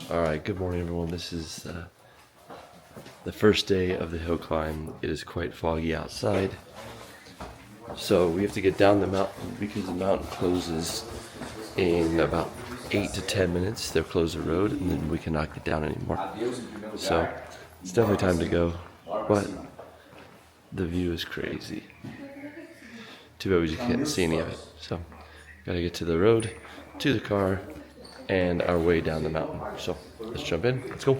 Alright, good morning everyone. This is the first day of the hill climb. It is quite foggy outside. So we have to get down the mountain because the mountain closes in about 8 to 10 minutes. They'll close the road and then we cannot get down anymore. So it's definitely time to go. But the view is crazy. Too bad we just can't see any of it. So gotta get to the road, to the car, and our way down the mountain. So let's jump in. Let's go.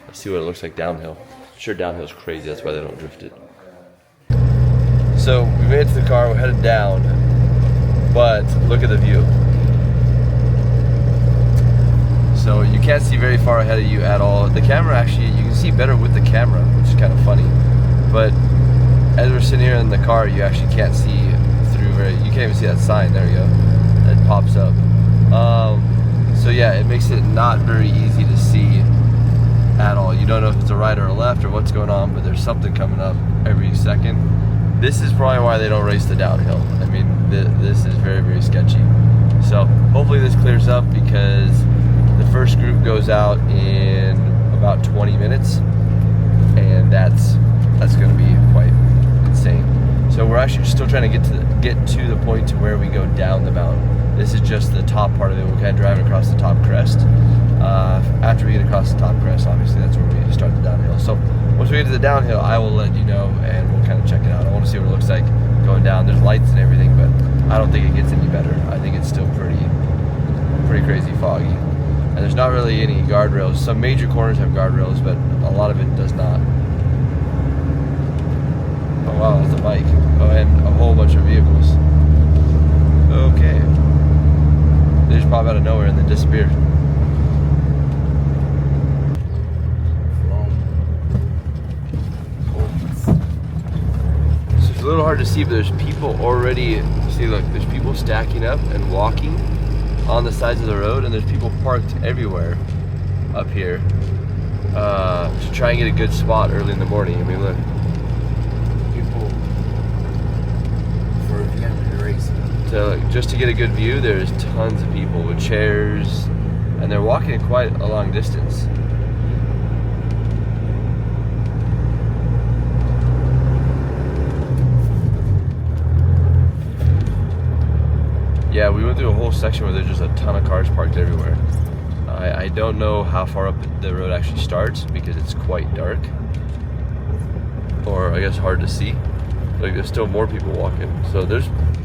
Let's see what it looks like downhill. I'm sure downhill's crazy. That's why they don't drift it. So we made it to the car. We're headed down, but look at the view. So you can't see very far ahead of you at all. The camera actually, you can see better with the camera, which is kind of funny. But as we're sitting here in the car, you actually can't see through you can't even see that sign. There you go. That pops up. So yeah, it makes it not very easy to see at all. You don't know if it's a right or a left or what's going on, but there's something coming up every second. This is probably why they don't race the downhill. I mean, this is very, very sketchy. So hopefully this clears up because the first group goes out in about 20 minutes, and that's going to be quite insane. So we're actually still trying to get to the point to where we go down the mountain. This is just the top part of it. We're kind of driving across the top crest. After we get across the top crest, obviously that's where we start the downhill. So once we get to the downhill, I will let you know and we'll kind of check it out. I want to see what it looks like going down. There's lights and everything, but I don't think it gets any better. I think it's still pretty crazy foggy. And there's not really any guardrails. Some major corners have guardrails, but a lot of it does not. Oh wow, that's a bike. Oh, and a whole bunch of vehicles. Okay. They just pop out of nowhere and then disappear. So it's a little hard to see, but there's people already, see look, there's people stacking up and walking on the sides of the road, and there's people parked everywhere up here to try and get a good spot early in the morning. I mean, look. People for the amateur racing. So just to get a good view, there's tons of people with chairs, and they're walking quite a long distance. Yeah, we went through a whole section where there's just a ton of cars parked everywhere. I don't know how far up the road actually starts because it's quite dark, or I guess hard to see. Like there's still more people walking. So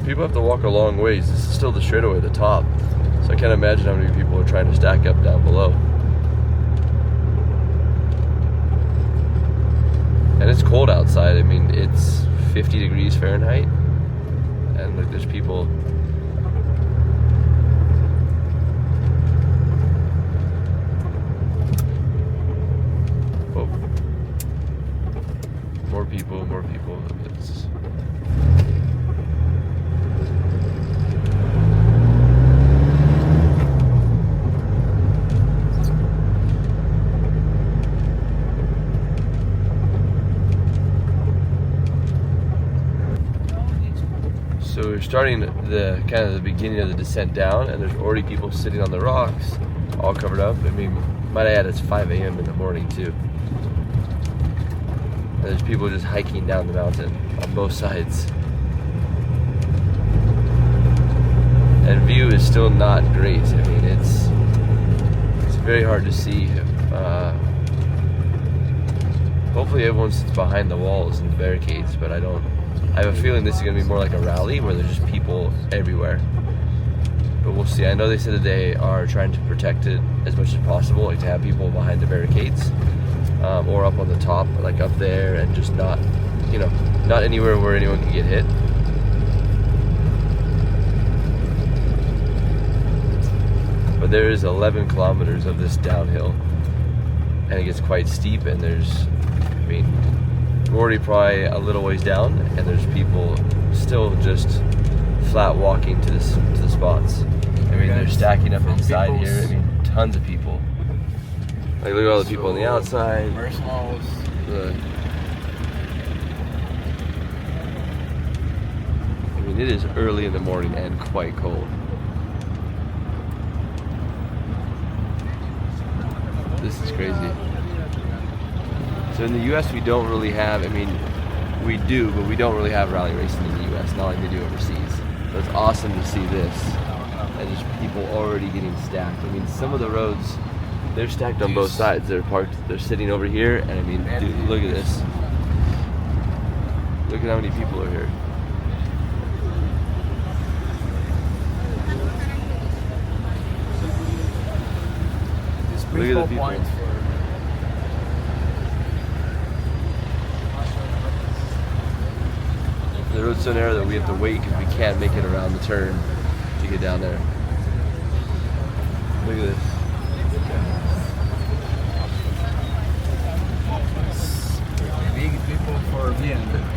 people have to walk a long ways. This is still the straightaway at the top. So I can't imagine how many people are trying to stack up down below. And it's cold outside. I mean, it's 50 degrees Fahrenheit. And like there's people. Whoa. More people. It's So we're starting the kind of the beginning of the descent down, and there's already people sitting on the rocks, all covered up. I mean, might I add, it's 5 a.m. in the morning too. And there's people just hiking down the mountain on both sides. And view is still not great. I mean, it's very hard to see. Hopefully everyone sits behind the walls and the barricades, but I have a feeling this is going to be more like a rally where there's just people everywhere. But we'll see. I know they said that they are trying to protect it as much as possible, like to have people behind the barricades, or up on the top, like up there, and just not anywhere where anyone can get hit. But there is 11 kilometers of this downhill, and it gets quite steep, and we're already probably a little ways down, and there's people still just flat walking to the spots. I mean, they're stacking up inside here. I mean, tons of people. Like, look at all the people on the outside. Marshmallows. I mean, it is early in the morning and quite cold. This is crazy. So in the U.S. we don't really have, I mean, we do, but we don't really have rally racing in the U.S., not like they do overseas. So it's awesome to see this. And just people already getting stacked. I mean, some of the roads, they're stacked on both sides. They're parked, they're sitting over here, and I mean, dude, look at this. Look at how many people are here. Look at the people. The road's so narrow that we have to wait because we can't make it around the turn to get down there. Look at this. Big people for Vienna.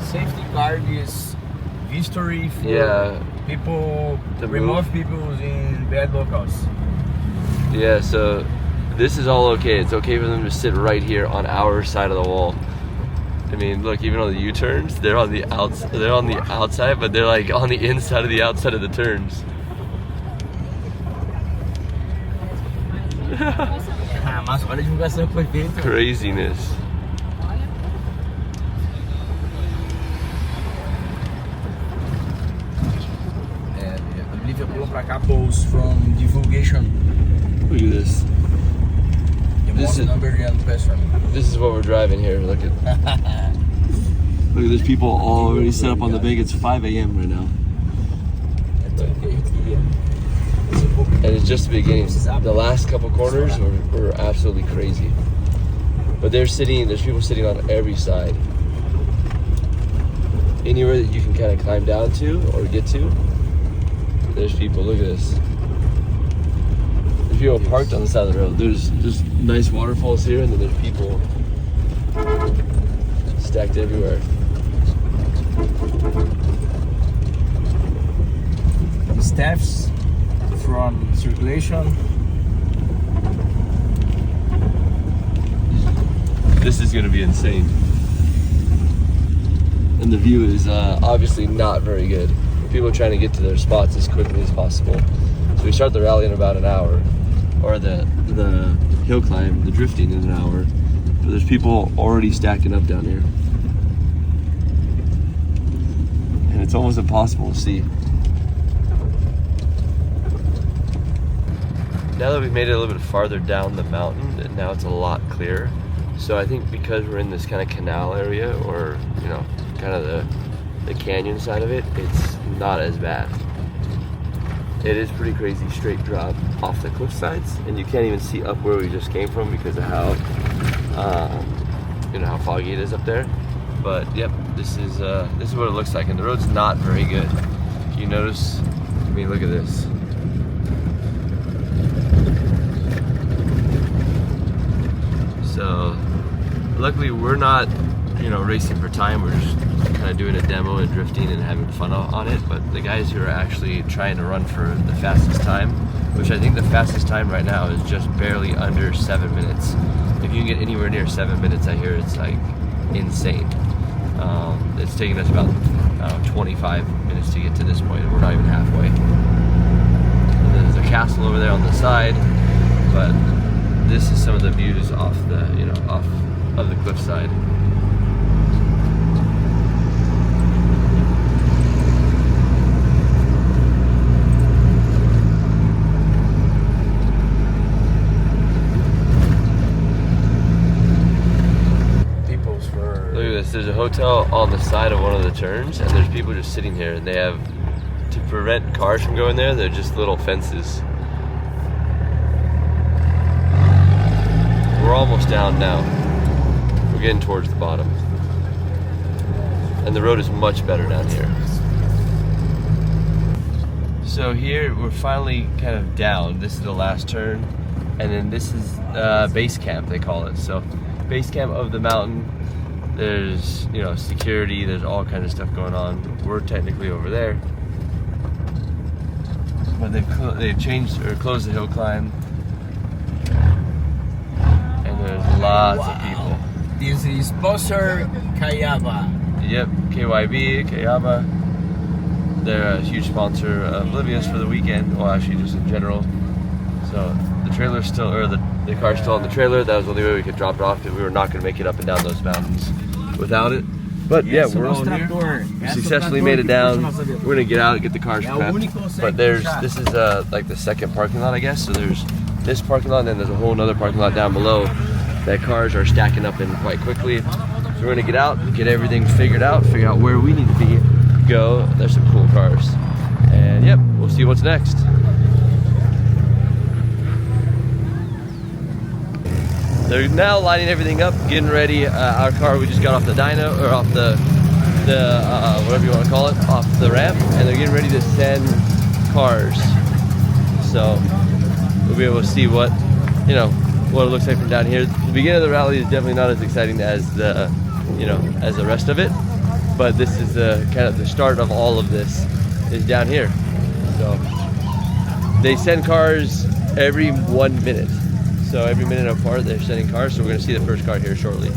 Safety guard is history for people, remove people in bad locales. Yeah, so this is all okay. It's okay for them to sit right here on our side of the wall. I mean, look, even on the U-turns, they're on the outside, but they're like on the inside of the outside of the turns. Craziness. Livia pulou pra cá posts from divulgation. Look at this. This is what we're driving here. Look at there's people already set up on the bank. It's 5 a.m. right now. And it's just the beginning. The last couple corners were absolutely crazy. But there's people sitting on every side. Anywhere that you can kind of climb down to or get to, there's people. Look at this. There's people parked on the side of the road. There's just nice waterfalls here, and then there's people stacked everywhere. Staffs from circulation. This is going to be insane. And the view is obviously not very good. People are trying to get to their spots as quickly as possible. So we start the rally in about an hour, or the hill climb, the drifting in an hour. But there's people already stacking up down here. And it's almost impossible to see. Now that we've made it a little bit farther down the mountain, now it's a lot clearer. So I think because we're in this kind of canal area, or kind of the canyon side of it, it's not as bad. It is pretty crazy straight drop off the cliff sides, and you can't even see up where we just came from because of how how foggy it is up there. But yep, this is what it looks like, and the road's not very good. If you notice, I mean, look at this. So luckily we're not racing for time. We're just kind of doing a demo and drifting and having fun on it. But the guys who are actually trying to run for the fastest time, which I think the fastest time right now is just barely under 7 minutes. If you can get anywhere near 7 minutes, I hear it's like insane. It's taken us about 25 minutes to get to this point, and we're not even halfway. And there's a castle over there on the side, but this is some of the views off the off of the cliffside. Look at this, there's a hotel on the side of one of the turns, and there's people just sitting here, and they have, to prevent cars from going there, they're just little fences. We're almost down now. We're getting towards the bottom. And the road is much better down here. So here, we're finally kind of down. This is the last turn, and then this is base camp, they call it. So, base camp of the mountain. There's, security, there's all kinds of stuff going on. We're technically over there. But they've changed or closed the hill climb. And there's lots of people. This is sponsor Caiaba. Yep, KYB, Caiaba. They're a huge sponsor of Livia's for the weekend, well actually just in general. So the trailer's still, or the car's still on the trailer. That was the only way we could drop it off, because we were not going to make it up and down those mountains without it. But yeah, we're all here. We successfully made it down. We're going to get out and get the cars prepped. But this is like the second parking lot, I guess. So there's this parking lot, and then there's a whole other parking lot down below that cars are stacking up in quite quickly. So we're going to get out, get everything figured out, figure out where we need to be, go. There's some cool cars. And yep, we'll see what's next. They're now lining everything up, getting ready. Our car, we just got off the dyno, or off the whatever you want to call it, off the ramp, and they're getting ready to send cars. So we'll be able to see what, you know, what it looks like from down here. The beginning of the rally is definitely not as exciting as the, you know, as the rest of it, but this is the kind of the start of all of this is down here. So they send cars every 1 minute. So every minute apart, they're sending cars. So we're going to see the first car here shortly.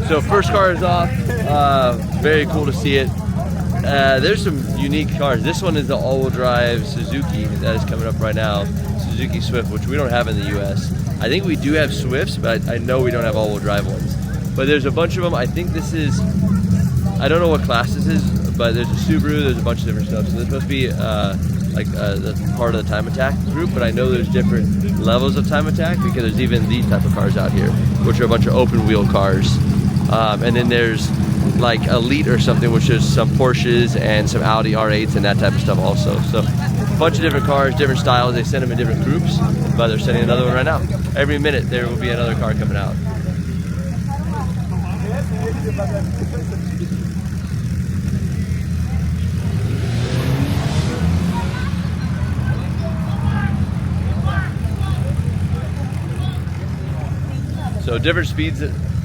So first car is off. Very cool to see it. There's some unique cars. This one is the all-wheel drive Suzuki that is coming up right now. Suzuki Swift, which we don't have in the US. I think we do have Swifts, but I know we don't have all-wheel drive ones. But there's a bunch of them. I think this is, I don't know what class this is, but there's a Subaru, there's a bunch of different stuff. So this must be the part of the Time Attack group, but I know there's different levels of Time Attack, because there's even these type of cars out here, which are a bunch of open wheel cars. And then there's like Elite or something, which is some Porsches and some Audi R8s and that type of stuff also. So a bunch of different cars, different styles. They send them in different groups, but they're sending another one right now. Every minute there will be another car coming out. So different speeds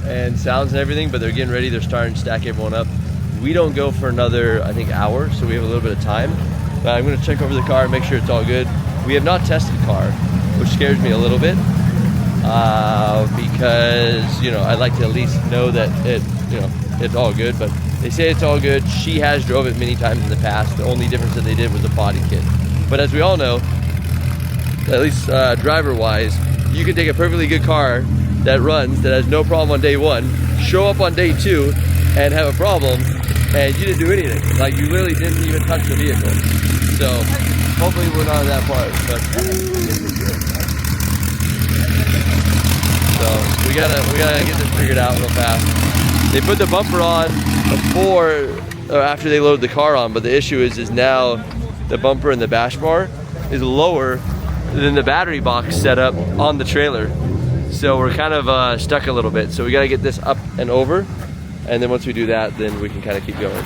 and sounds and everything, but they're getting ready. They're starting to stack everyone up. We don't go for another, I think, hour, so we have a little bit of time. But I'm going to check over the car and make sure it's all good. We have not tested the car, which scares me a little bit, because, you know, I'd like to at least know that it's all good. But they say it's all good. She has drove it many times in the past. The only difference that they did was the body kit. But as we all know, at least driver-wise, you can take a perfectly good car that runs, that has no problem on day one, show up on day two and have a problem, and you didn't do anything. Like, you literally didn't even touch the vehicle. So hopefully we're not at that part, but so we gotta get this figured out real fast. They put the bumper on before or after they load the car on, but the issue is now the bumper and the bash bar is lower than the battery box setup on the trailer. So we're kind of stuck a little bit. So we got to get this up and over, and then once we do that, then we can kind of keep going.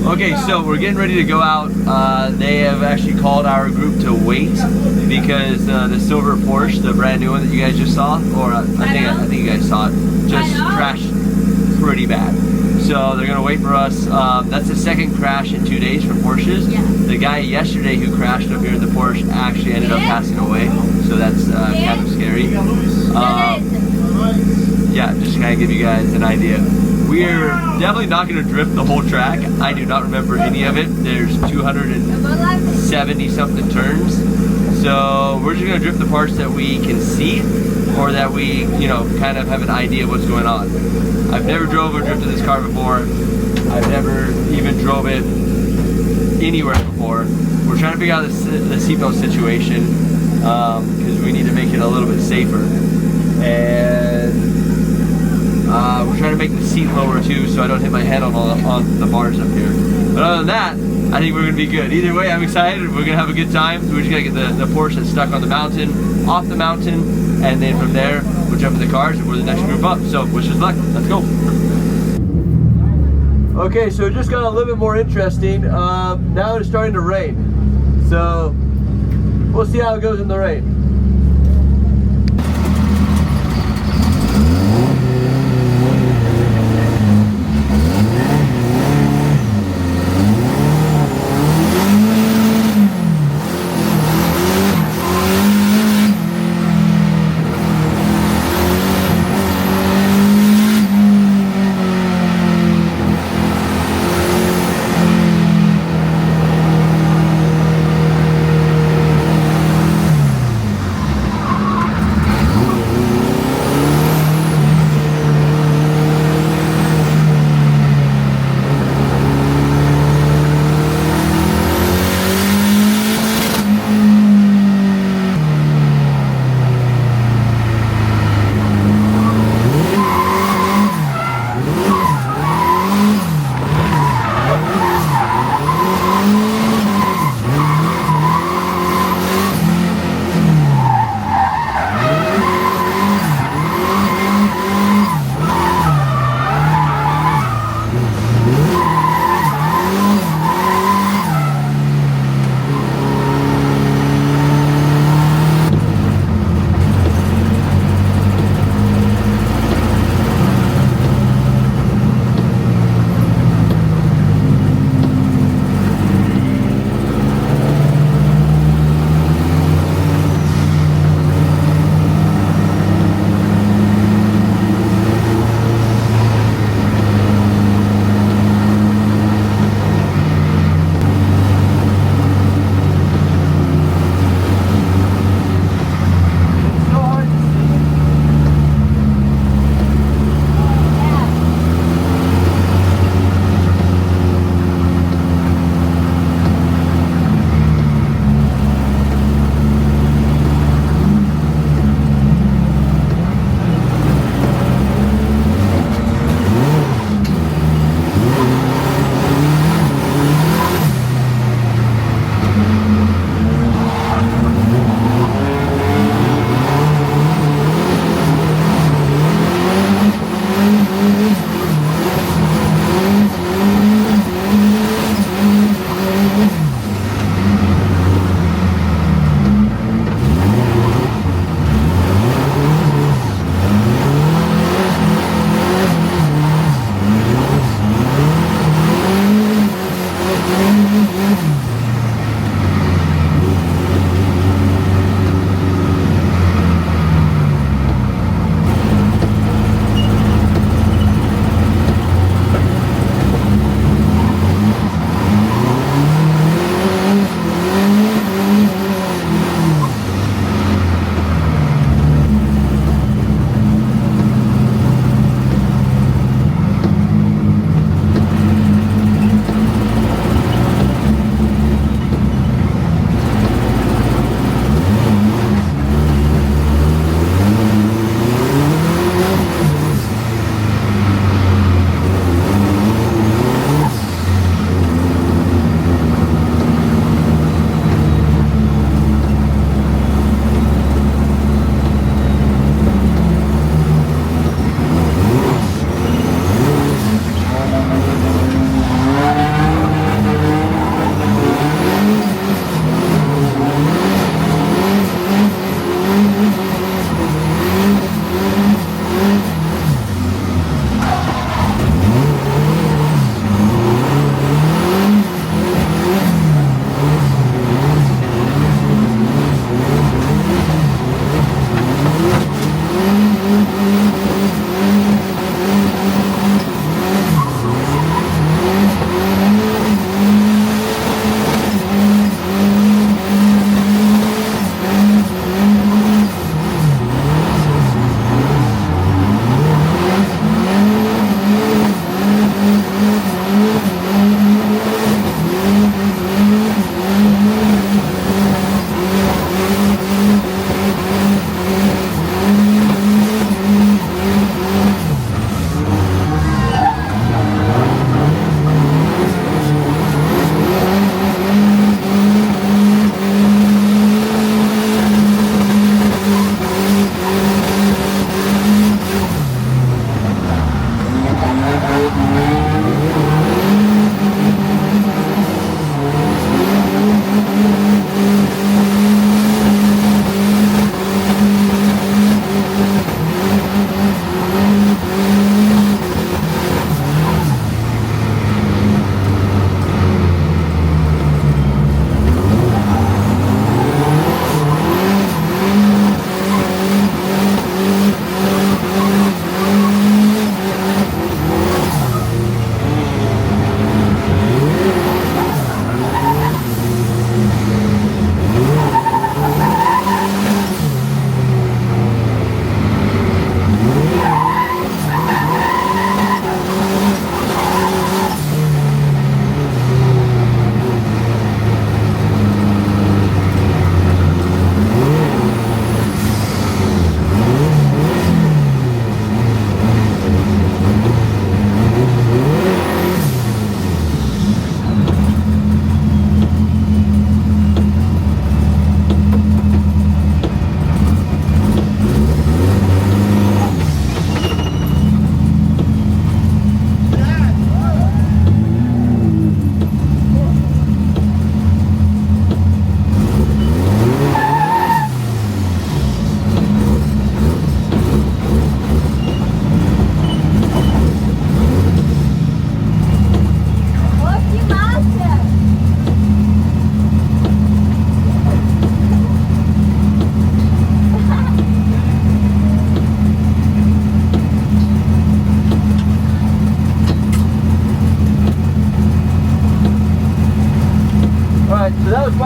Okay, so we're getting ready to go out. They have actually called our group to wait because the silver Porsche, the brand new one that you guys just saw, or I think you guys saw it, just crashed pretty bad. So they're gonna wait for us. That's the second crash in 2 days for Porsches. Yeah. The guy yesterday who crashed up here in the Porsche actually ended up passing away. So that's kind of scary. Yeah, just to kind of give you guys an idea. We're definitely not going to drift the whole track. I do not remember any of it. There's 270 something turns. So we're just going to drift the parts that we can see, or that we, you know, kind of have an idea of what's going on. I've never drove or drifted this car before. I've never even drove it anywhere before. We're trying to figure out the seatbelt situation because we need to make it a little bit safer. And we're trying to make the seat lower too, so I don't hit my head on the bars up here. But other than that, I think we're gonna be good. Either way, I'm excited. We're gonna have a good time. We're just gonna get the Porsche that's stuck on the mountain, off the mountain, and then from there, we'll jump in the cars and we're the next group up. So wish us luck. Let's go. Okay, so it just got a little bit more interesting. Now it's starting to rain. So we'll see how it goes in the rain.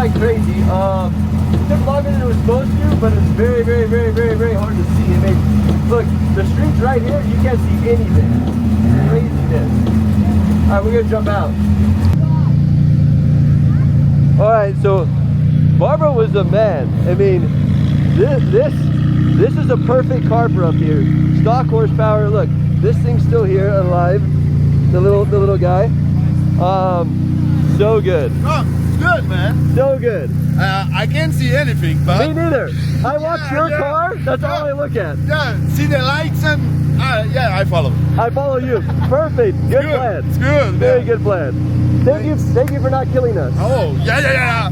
like crazy. It took longer than it was supposed to, but it's very, very, very, very, very hard to see. I mean, look, the streets right here, you can't see anything. Craziness. All right, we're gonna jump out. All right, so Barbara was the man. I mean, this is a perfect car for up here. Stock horsepower. Look, this thing's still here, alive. The little guy. So good. Oh, it's good, man. So good. I can't see anything, but... Me neither. I watch your car, that's all I look at. Yeah, see the lights and... yeah, I follow. I follow you. Perfect. Good plan. It's good. Very man. good plan. Thank you for not killing us. Oh, yeah.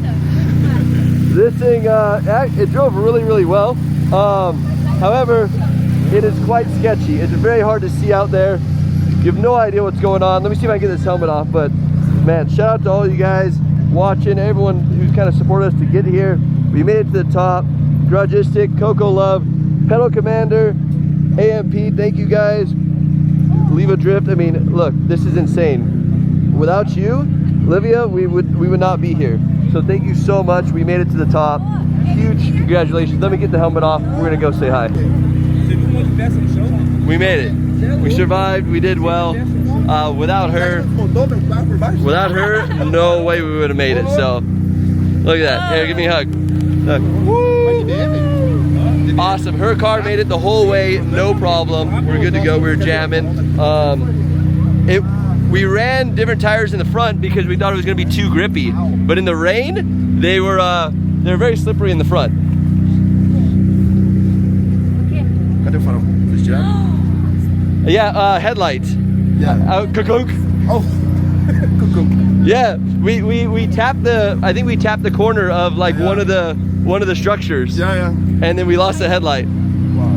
This thing, it drove really, really well. However, it is quite sketchy. It's very hard to see out there. You have no idea what's going on. Let me see if I can get this helmet off, but man, shout out to all you guys watching, everyone who's kind of supported us to get here. We made it to the top. Grudgistic, Coco Love, Pedal Commander, AMP, thank you guys. Leave a drift. I mean, look, this is insane. Without you, Livia, we would not be here. So thank you so much. We made it to the top. Huge congratulations. Let me get the helmet off. We're gonna go say hi. We made it. We survived. We did well. Without her, no way we would have made it. So look at that. Here, give me a hug. Look. Woo! Awesome. Her car made it the whole way, no problem. We're good to go. We were jamming. We ran different tires in the front because we thought it was going to be too grippy. But in the rain, they were very slippery in the front. Yeah, headlights. Yeah. Cuckoo. Oh. Cuckoo. Yeah, we tapped the. I think we tapped the corner of like one of the structures. Yeah. And then we lost the headlight. Wow.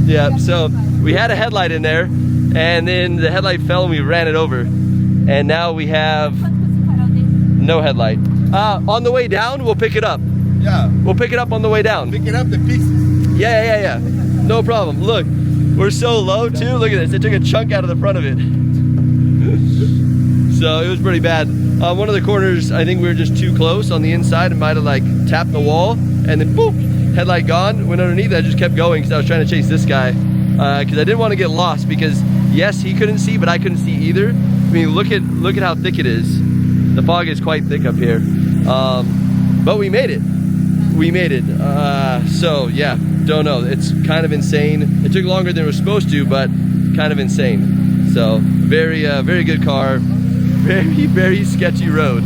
Yeah. So we had a headlight in there, and then the headlight fell and we ran it over, and now we have no headlight. On the way down, we'll pick it up. Yeah. We'll pick it up on the way down. Picking up the pieces. Yeah. No problem. Look, we're so low too. Look at this. They took a chunk out of the front of it. So it was pretty bad. One of the corners, I think we were just too close on the inside and might have like tapped the wall, and then boop, headlight gone. Went underneath. I just kept going because I was trying to chase this guy because I didn't want to get lost, because yes, he couldn't see, but I couldn't see either. I mean, look at how thick it is. The fog is quite thick up here. But we made it. We made it. So yeah, don't know. It's kind of insane. It took longer than it was supposed to, but kind of insane. So very, very good car. Very, very sketchy road.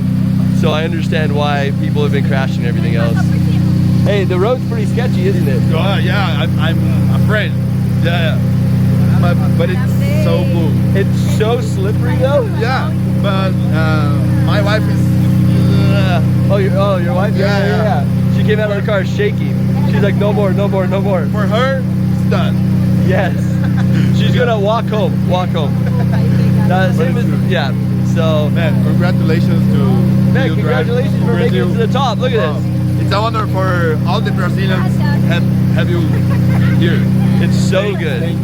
So I understand why people have been crashing and everything else. Hey, the road's pretty sketchy, isn't it? Oh yeah, I'm afraid. Yeah. But it's so cool. It's so slippery though. Yeah, but my wife is. Your wife? Yeah. She came out of the car shaking. She's like, no more. For her, it's done. Yes. She's gonna walk home. Yeah. So Man, congratulations to you. Congratulations for making it to the top. Look at this. It's an honor for all the Brazilians have you here. It's so good.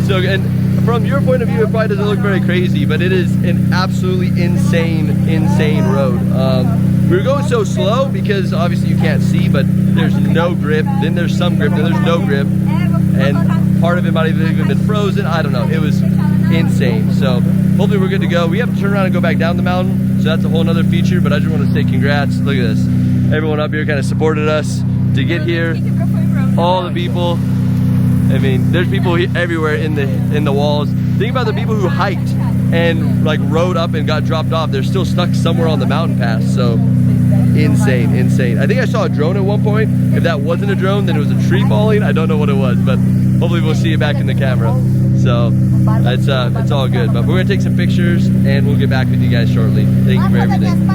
So good. And from your point of view, it probably doesn't look very crazy, but it is an absolutely insane road. We were going so slow because obviously you can't see, but there's no grip, then there's some grip, then there's no grip, and part of it might have even been frozen. I don't know. It was insane. So hopefully we're good to go. We have to turn around and go back down the mountain, so that's a whole nother feature, but I just want to say congrats. Look at this. Everyone up here kind of supported us to get here. All the people. I mean, there's people everywhere in the walls. Think about the people who hiked and like rode up and got dropped off. They're still stuck somewhere on the mountain pass. So insane. I think I saw a drone at one point. If that wasn't a drone, then it was a tree falling. I don't know what it was, but hopefully we'll see it back in the camera. So it's all good. But we're gonna take some pictures and we'll get back with you guys shortly. Thank you for everything.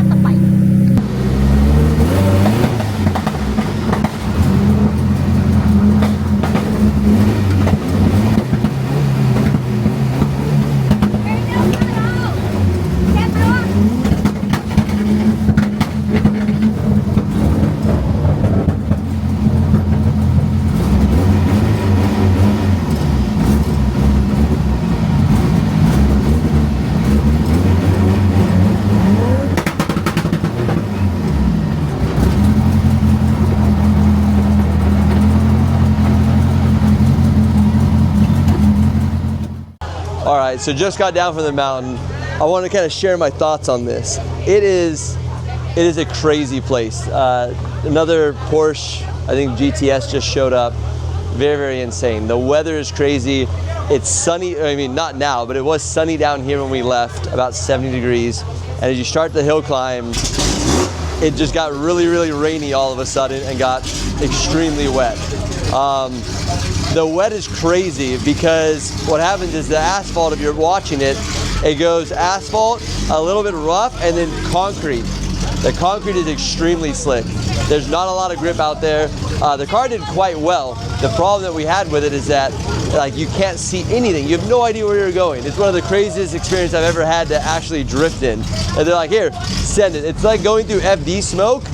All right, so just got down from the mountain. I want to kind of share my thoughts on this. It is a crazy place. Another Porsche, I think GTS just showed up. Very, very insane. The weather is crazy. It's sunny, I mean, not now, but it was sunny down here when we left, about 70 degrees. And as you start the hill climb, it just got really, really rainy all of a sudden and got extremely wet. The wet is crazy because what happens is the asphalt, if you're watching it, it goes asphalt, a little bit rough, and then concrete. The concrete is extremely slick. There's not a lot of grip out there. The car did quite well. The problem that we had with it is that like you can't see anything. You have no idea where you're going. It's one of the craziest experiences I've ever had to actually drift in. And they're like, here, send it. It's like going through FD smoke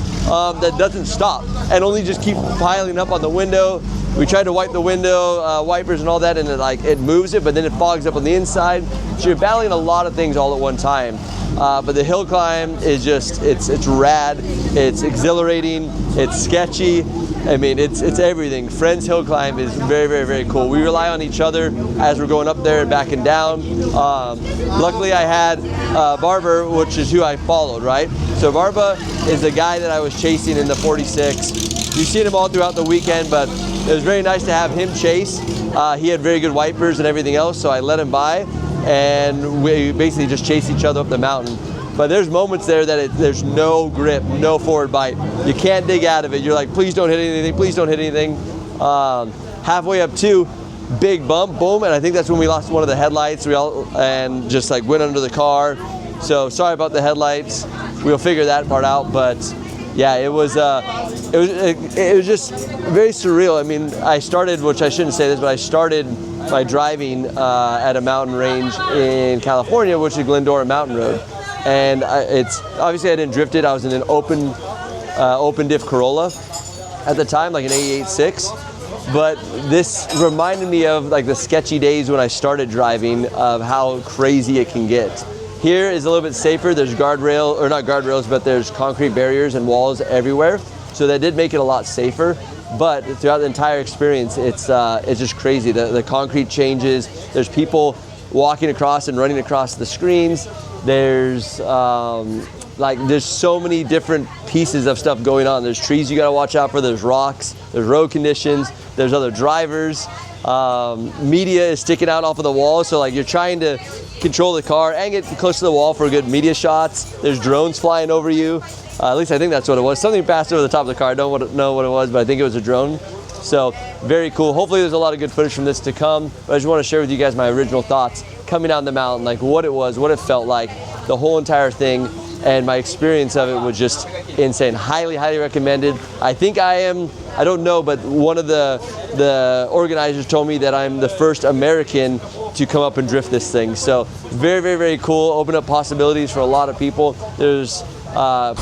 that doesn't stop and only just keep piling up on the window. We tried to wipe the window wipers and all that, and it moves it, but then it fogs up on the inside. So you're battling a lot of things all at one time. But the hill climb is just, it's rad, it's exhilarating, it's sketchy. I mean, it's everything. Friends Hill Climb is very, very, very cool. We rely on each other as we're going up there and back and down. Luckily I had Barber, which is who I followed, right? So Barba is the guy that I was chasing in the 46. You've seen him all throughout the weekend, but it was very nice to have him chase. He had very good wipers and everything else, so I let him by, and we basically just chased each other up the mountain. But there's moments there that there's no grip, no forward bite. You can't dig out of it. You're like, please don't hit anything, please don't hit anything. Halfway up to, big bump, boom, and I think that's when we lost one of the headlights. And just like went under the car. So sorry about the headlights. We'll figure that part out, but yeah, it was just very surreal. I mean, I started, which I shouldn't say this, but I started by driving at a mountain range in California, which is Glendora Mountain Road. And it's obviously I didn't drift it. I was in an open diff Corolla at the time, like an 88.6. But this reminded me of like the sketchy days when I started driving, of how crazy it can get. Here is a little bit safer. There's guardrail, or not guardrails, but there's concrete barriers and walls everywhere. So that did make it a lot safer. But throughout the entire experience, it's just crazy. The concrete changes. There's people walking across and running across the screens. There's there's so many different pieces of stuff going on. There's trees you gotta watch out for. There's rocks. There's road conditions. There's other drivers. Media is sticking out off of the wall, so like you're trying to control the car and get close to the wall for good media shots. There's drones flying over you. At least I think that's what it was. Something passed over the top of the car. I don't know what it was, but I think it was a drone. So very cool. Hopefully there's a lot of good footage from this to come. But I just want to share with you guys my original thoughts coming down the mountain, like what it was, what it felt like, the whole entire thing, and my experience of it was just insane. Highly, highly recommended. I think I don't know, but one of the organizers told me that I'm the first American to come up and drift this thing. So very, very, very cool. Open up possibilities for a lot of people. There's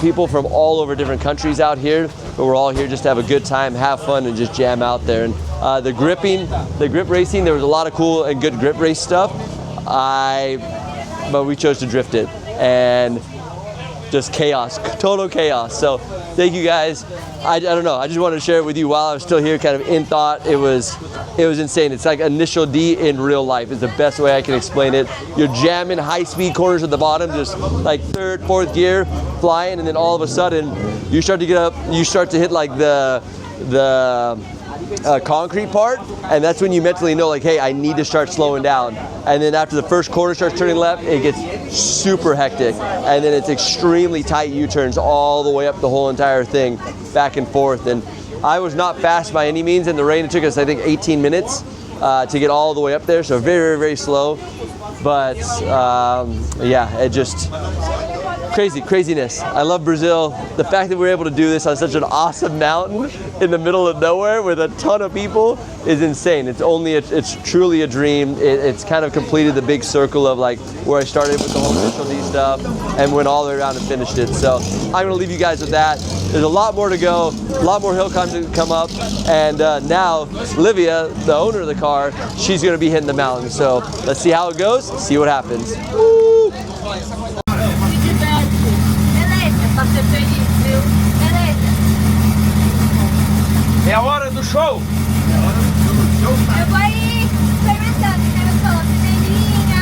people from all over different countries out here, but we're all here just to have a good time, have fun, and just jam out there. And the grip racing, there was a lot of cool and good grip race stuff. But we chose to drift it, and just chaos, total chaos. So thank you guys. I don't know, I just wanted to share it with you while I was still here, kind of in thought. It was insane. It's like Initial D in real life is the best way I can explain it. You're jamming high-speed corners at the bottom, just like third, fourth gear, flying, and then all of a sudden you start to get up, you start to hit like the concrete part, and that's when you mentally know, like, hey, I need to start slowing down. And then after the first corner starts turning left, it gets super hectic, and then it's extremely tight U-turns all the way up the whole entire thing, back and forth. And I was not fast by any means in the rain. It took us, I think, 18 minutes to get all the way up there, so very, very, very slow. But yeah, it just craziness. I love Brazil. The fact that we're able to do this on such an awesome mountain in the middle of nowhere with a ton of people is insane. It's truly a dream. It's kind of completed the big circle of like where I started with the whole Initial D stuff and went all the way around and finished it. So I'm gonna leave you guys with that. There's a lot more to go, a lot more hill climb to come up, and now Livia, the owner of the car, she's gonna be hitting the mountain. So let's see how it goes, see what happens. Woo! É a hora do show! Eu vou aí experimentando, né? Eu sou vermelhinha,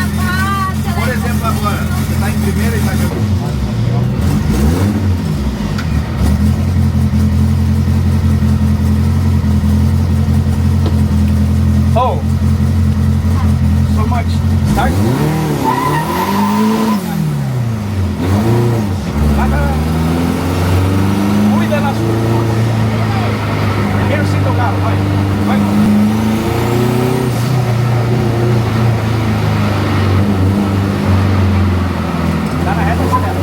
Cuida nas curvas. Primeiro sinta o carro, vai. Vai. Tá na reta, acelera.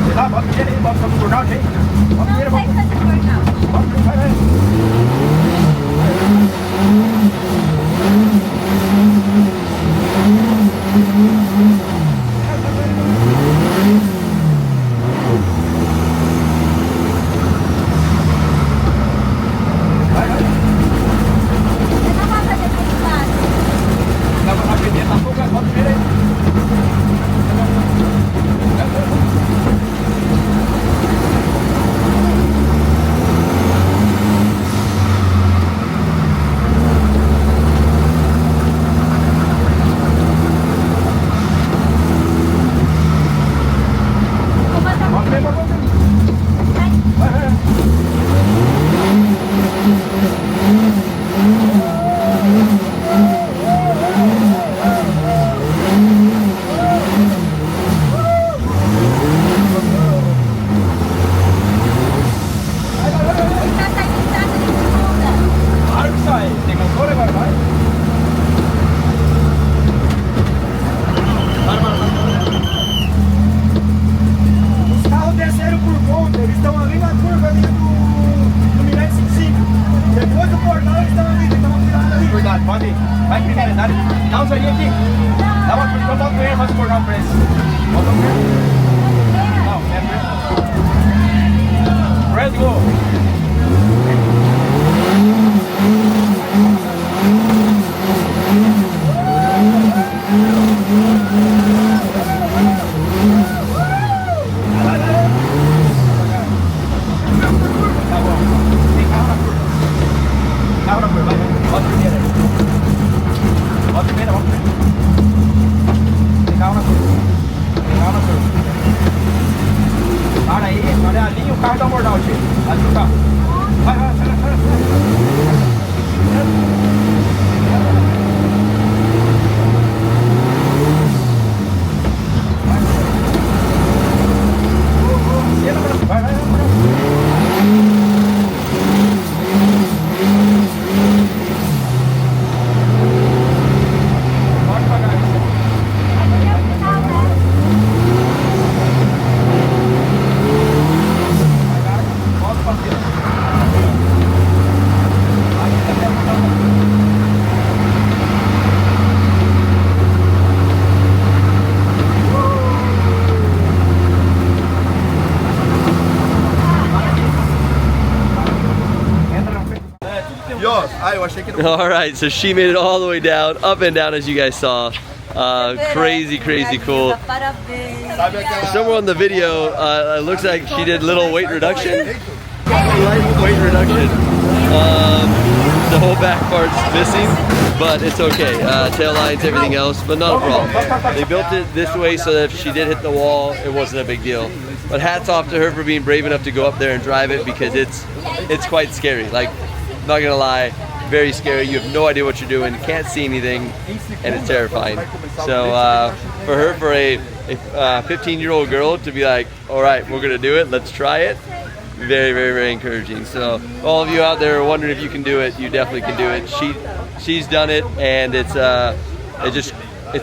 Sei lá, bota o dinheiro aí, bota o burnout aí. Bota o dinheiro, bota o dinheiro. Vai, vai. Pode ir. Vai primeiro, dá um zoinho aqui. Dá uma curva, bota o primeiro, faz o cordão pra eles. Bota o primeiro. Não, é primeiro. Let's go. Tá bom. Tem carro na curva. Carro na curva, vai. Bota o primeiro aí. Bota o primeiro, bota o primeiro. Tem carro na curva. Tem carro na curva. Para aí, olha a linha, o carro dá um burnout aí. Ali no carro. Vai, vai, vai, vai. Vai, vai, vai. All right, so she made it all the way down, up and down, as you guys saw. Crazy, crazy cool. Somewhere on the video, it looks like she did little weight reduction. Light weight reduction. The whole back part's missing, but it's okay. Tail lines, everything else, but not a problem. They built it this way so that if she did hit the wall, it wasn't a big deal. But hats off to her for being brave enough to go up there and drive it, because it's quite scary. Like, not gonna lie, very scary. You have no idea what you're doing, can't see anything, and it's terrifying. So for her, for a 15-year-old girl to be like, all right, we're gonna do it, let's try it, very, very, very encouraging. So all of you out there are wondering if you can do it, you definitely can do it. She's done it, and it's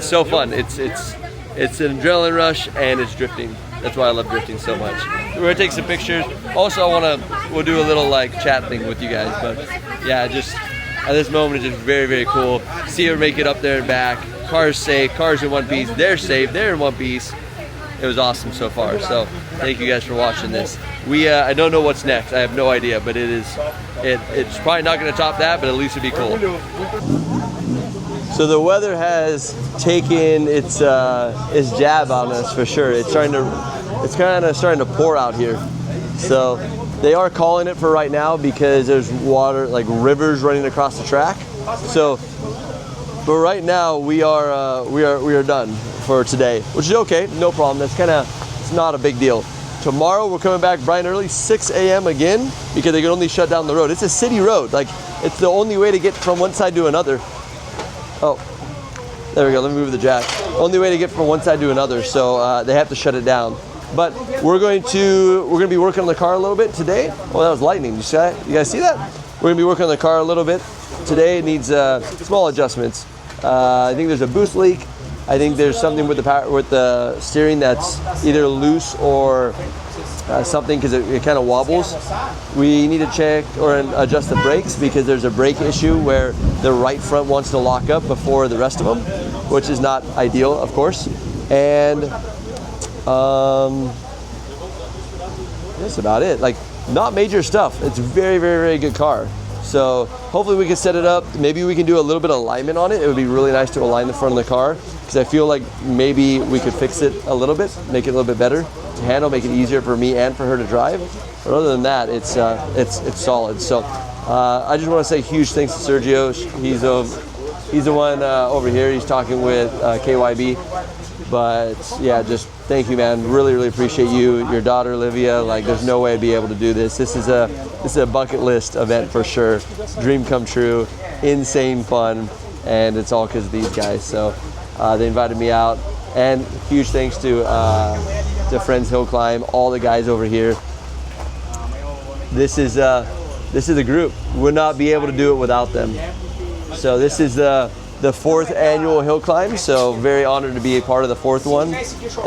so fun. It's an adrenaline rush, and it's drifting. That's why I love drifting so much. We're gonna take some pictures. Also, we'll do a little like chat thing with you guys. But yeah, just at this moment, it's just very, very cool. See her make it up there and back. Car's safe. Car's in one piece. They're safe. They're in one piece. It was awesome so far. So thank you guys for watching this. I don't know what's next. I have no idea, but it's probably not gonna top that, but at least it'd be cool. So the weather has taken its jab on us for sure. It's kind of starting to pour out here. So they are calling it for right now because there's water, like rivers running across the track. So, but right now we are done for today, which is okay, no problem. It's not a big deal. Tomorrow we're coming back bright and early, 6 a.m. again, because they can only shut down the road. It's a city road. Like, it's the only way to get from one side to another. Oh, there we go. Let me move the jack. Only way to get from one side to another, so they have to shut it down. But we're going to be working on the car a little bit today. Oh, that was lightning. You see that? You guys see that? We're gonna be working on the car a little bit today. It needs small adjustments. I think there's a boost leak. I think there's something with the steering that's either loose or something, because it kind of wobbles. We need to check or adjust the brakes, because there's a brake issue where the right front wants to lock up before the rest of them, which is not ideal, of course. And that's about it. Like, not major stuff. It's a very, very, very good car. So hopefully we can set it up. Maybe we can do a little bit of alignment on it. It would be really nice to align the front of the car, because I feel like maybe we could fix it a little bit, make it a little bit better to handle, make it easier for me and for her to drive. But other than that, it's solid. So I just want to say huge thanks to Sergio. He's the one over here. He's talking with KYB. But yeah, just thank you, man. Really, really appreciate you. Your daughter, Livia. Like, there's no way I'd be able to do this. This is a bucket list event for sure. Dream come true. Insane fun, and it's all because of these guys. So they invited me out, and huge thanks to Friends Hill Climb, all the guys over here. This is a group. Would not be able to do it without them. So this is the 4th annual hill climb, so very honored to be a part of the 4th one,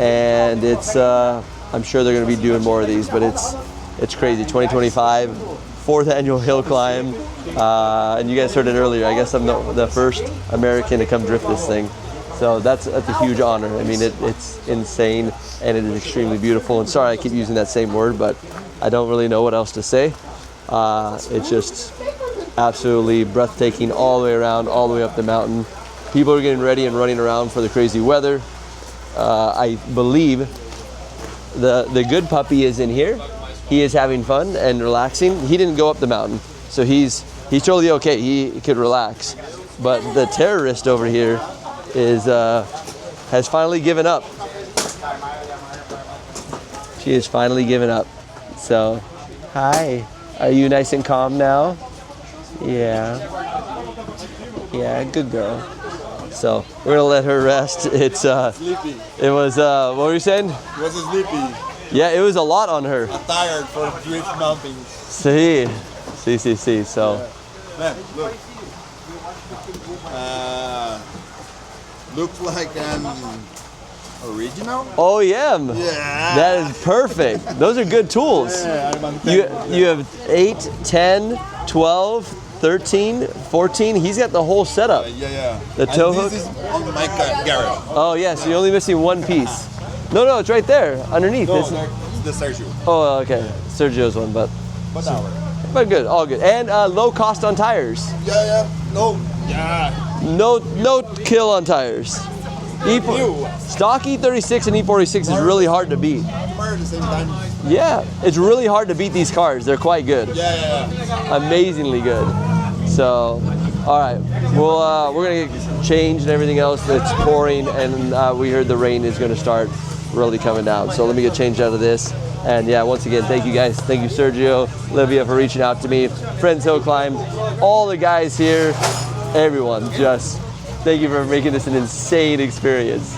and it's I'm sure they're going to be doing more of these, but it's crazy. 2025, 4th annual hill climb, and you guys heard it earlier. I guess I'm the first American to come drift this thing, so that's a huge honor. I mean, it's insane, and it is extremely beautiful. And sorry I keep using that same word, but I don't really know what else to say. It's just absolutely breathtaking all the way around, all the way up the mountain. People are getting ready and running around for the crazy weather. I believe the good puppy is in here. He is having fun and relaxing. He didn't go up the mountain, so he's totally okay. He could relax. But the terrorist over here has finally given up. She has finally given up. So, hi. Are you nice and calm now? Yeah, good girl. So we're gonna let her rest. It's Sleepy. It was what were you saying? It was sleepy. Yeah, it was a lot on her. I'm tired for drift mountains. See. So Man, look. Looks like an original. oh yeah, Yeah. that is perfect. Those are good tools. Yeah, I'm You have 8, 10, 12, 13, 14. He's got the whole setup. Yeah. The And tow hook. This is on my garage. Oh yeah, so you're only missing one piece. No, it's right there underneath. No, It's- the Sergio. oh, okay. Sergio's one, but good, all good. And low cost on tires. Yeah. No. Yeah. No kill on tires. Stock E36 and E46 is really hard to beat. At the same time. Yeah, it's really hard to beat these cars. They're quite good. Yeah. Amazingly good. So, all right, we're gonna get changed and everything else. It's pouring, and we heard the rain is gonna start really coming down. So let me get changed out of this. And yeah, once again, thank you guys. Thank you, Sergio, Livia, for reaching out to me. Friends Hill Climb, all the guys here, everyone, just thank you for making this an insane experience.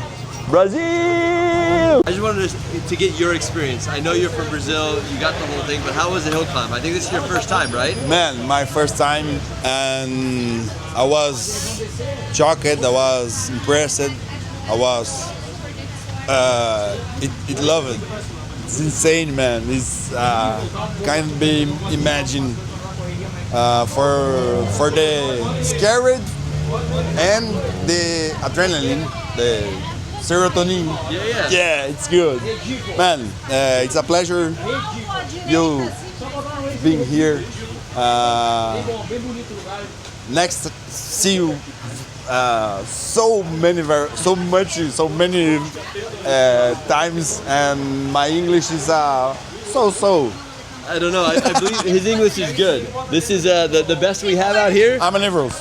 Brazil! I just wanted to get your experience. I know you're from Brazil, you got the whole thing, but how was the hill climb? I think this is your first time, right? Man, my first time, and I was shocked, I was impressed, I was, it loved it. It's insane, man. It's can't be imagined for the scared and the adrenaline, the serotonin. Yeah, it's good, man. It's a pleasure you being here. Next, see you. So many times, and my English is so. I don't know. I believe his English is good. This is the best we have out here. I'm an Everest.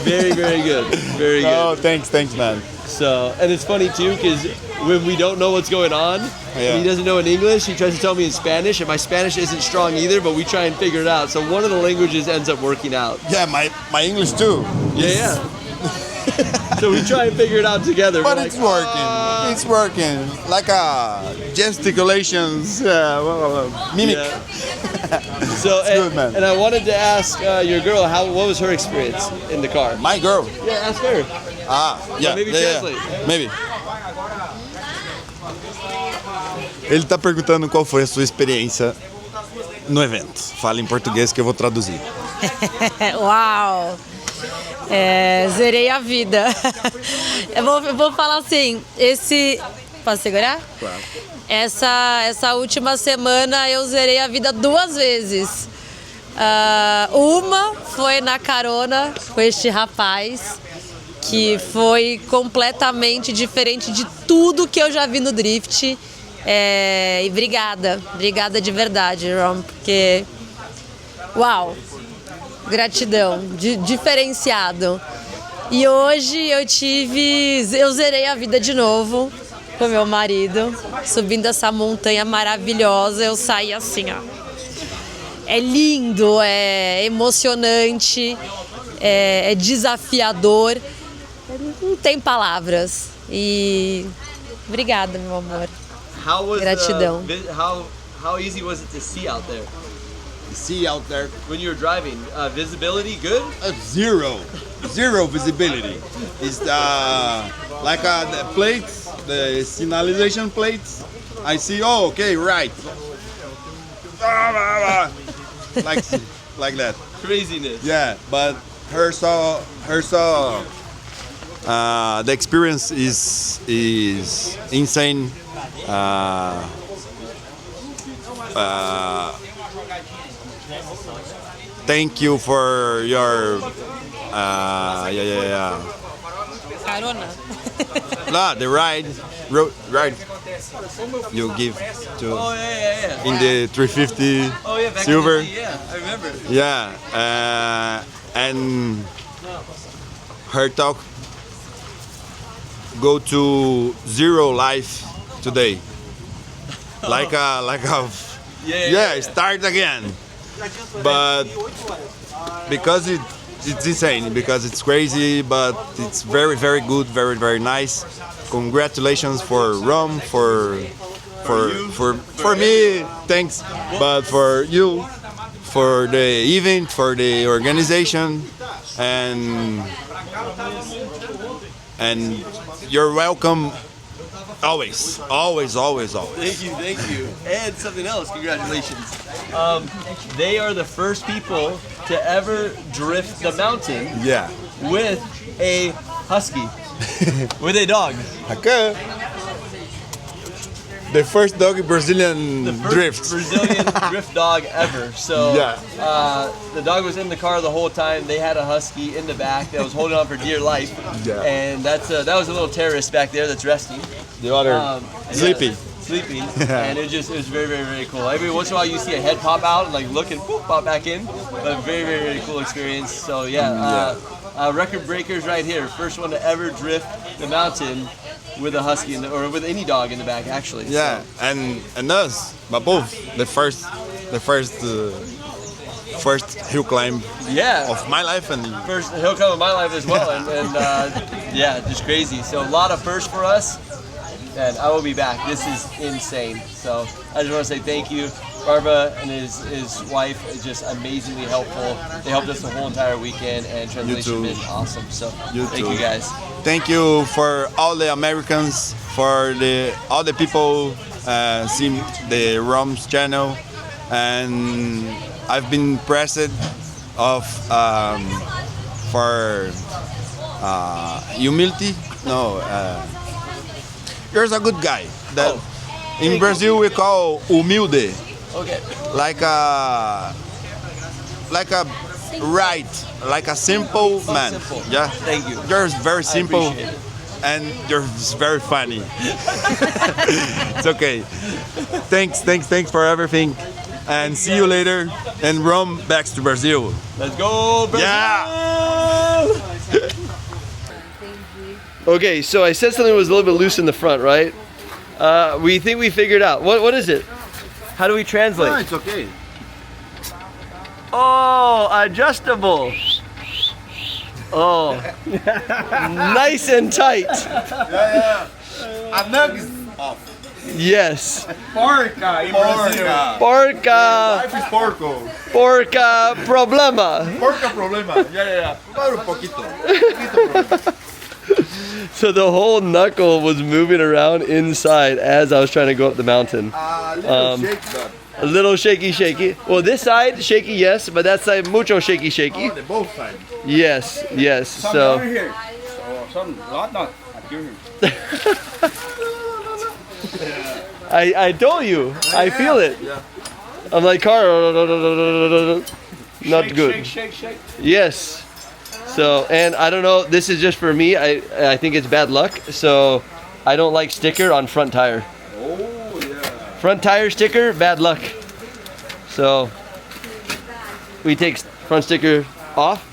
Very, very good. Very good. Oh, thanks, man. So, and it's funny too, because when we don't know what's going on. Yeah. And he doesn't know in English. He tries to tell me in Spanish, and my Spanish isn't strong either, but we try and figure it out. So one of the languages ends up working out. Yeah, my English too. Yeah. So we try and figure it out together. But We're it's like, working. It's working. Like gesticulations, mimic. Yeah. So good, man. and I wanted to ask your girl what was her experience in the car? My girl. Yeah, ask her. Yeah. maybe translate. Maybe. Ele tá perguntando qual foi a sua experiência no evento. Fala em português que eu vou traduzir. Uau! Zerei a vida. Eu vou falar assim, Posso segurar? Claro. Essa última semana eu zerei a vida 2 vezes. Uma foi na carona com este rapaz, que foi completamente diferente de tudo que eu já vi no drift. E obrigada de verdade, Ron, porque uau, gratidão, diferenciado. E hoje eu zerei a vida de novo com meu marido, subindo essa montanha maravilhosa. Eu saí assim, ó. É lindo, é emocionante, é desafiador. Não tem palavras. E obrigada, meu amor. Gratidão. How easy was it to see out there? See out there. When you were driving, visibility good? Zero visibility. It's like the plates, the signalization plates. I see. Oh, okay, right. like that. Craziness. Yeah, but her saw. The experience is insane. Thank you for your Carona. the ride you give to Yeah. in the 350 Oh yeah, back silver. in the day, yeah, I remember. Yeah, and her talk go to zero life today. Like a Yeah. start again. But because it's insane, because it's crazy, but it's very, very good, very, very nice. Congratulations for Rome, for me, thanks, but for you, for the event, for the organization, and you're welcome always. Thank you. And something else, congratulations. They are the first people to ever drift the mountain Yeah. with a husky, with a dog. Okay. The first dog in Brazilian The first drift. Brazilian drift dog ever. So Yeah. the dog was in the car the whole time. They had a husky in the back that was holding on for dear life. Yeah. And that was a little terrorist back there that's resting. The other And sleeping. Sleeping. And it was very, very, very cool. Every once in a while you see a head pop out and like look and poof, pop back in. But very, very, very cool experience. So record breakers right here. First one to ever drift the mountain with a husky or with any dog in the back, actually. Yeah, and us, but both the first hill climb Yeah. of my life and First hill climb of my life as well, and just crazy. So a lot of firsts for us, and I will be back. This is insane. So I just want to say thank you. Barbara and his wife are just amazingly helpful. They helped us the whole entire weekend, and translation too. has been awesome. So You thank too. you guys. thank you for all the Americans, for all the people seeing the Rom's channel, and I've been impressed of for humility. No, you're a good guy. That in Brazil we call humilde, Okay. like a like a simple man. simple. Yeah. Thank you. You're very simple, appreciate it. and you're very funny. It's okay. Thanks for everything, and see you later. And Rome back to Brazil. Let's go, Brazil! Yeah. Okay, so I said something was a little bit loose in the front, right? We think we figured out. What is it? How do we translate? No, it's okay. Oh, adjustable. Oh, nice and tight. Yeah. A nug is off. Yes. Porca in Brazil. Porca. Life is porco. Porca problema. Porca problema. Yeah. Claro, un poquito. Problema. So the whole knuckle was moving around inside as I was trying to go up the mountain. Little shake, but A little shaky. Well, this side shaky, yes, but that side mucho shaky. on the both sides. Yes. Some So over here. So some lot not. Here. I told you, I feel it. Yeah. I'm like, car, not good. Shake. Yes. So, and I don't know, this is just for me. I think it's bad luck. So, I don't like sticker on front tire. Oh, yeah. Front tire sticker, bad luck. So, we take front sticker off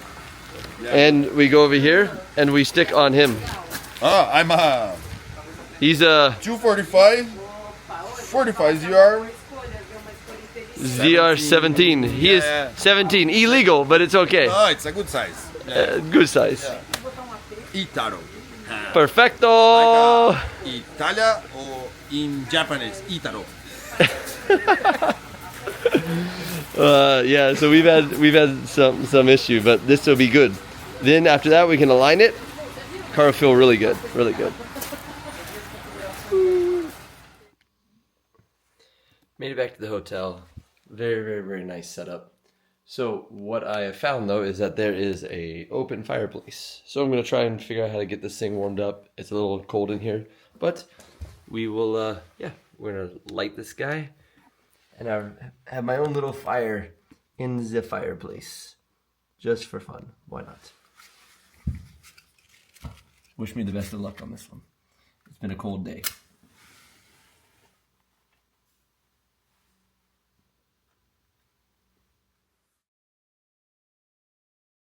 and we go over here and we stick on him. I'm a He's a 245, 45 ZR. ZR17. He is Yeah. 17. Illegal, but it's okay. Oh, it's a good size. Good size. Itaro. Perfecto. Italia or in Japanese, Itaro. Yeah, so we've had some issue, but this will be good. Then after that we can align it. Car will feel really good. Made it back to the hotel. Very nice setup. So what I have found though is that there is a open fireplace. So I'm gonna try and figure out how to get this thing warmed up. It's a little cold in here, but we will. We're gonna light this guy, and I have my own little fire in the fireplace, just for fun. Why not? Wish me the best of luck on this one. It's been a cold day.